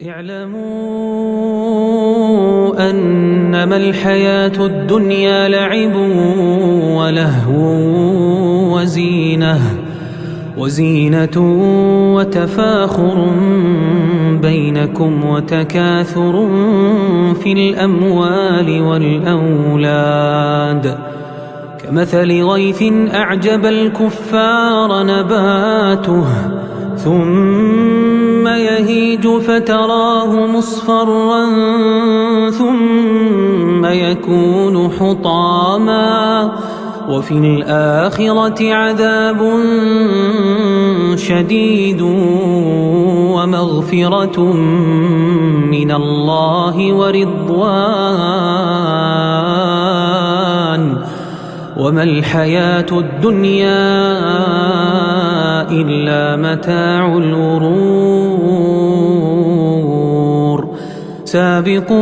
اعلموا أنما الحياة الدنيا لعب ولهو وزينة وتفاخر بينكم وتكاثر في الأموال والأولاد كمثل غيث أعجب الكفار نباته ثم يهيج فتراه مصفرا ثم يكون حطاما وفي الآخرة عذاب شديد ومغفرة من الله ورضوان وما الحياة الدنيا إلا متاع الغرور سابقوا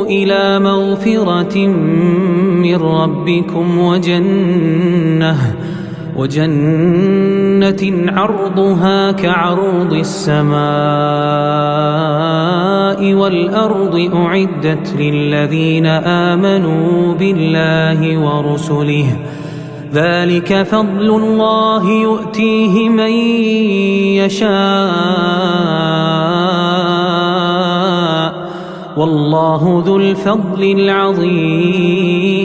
إلى مغفرة من ربكم وجنة عرضها كعرض السماء والأرض أعدت للذين آمنوا بالله ورسله ذلك فضل الله يؤتيه من يشاء والله ذو الفضل العظيم.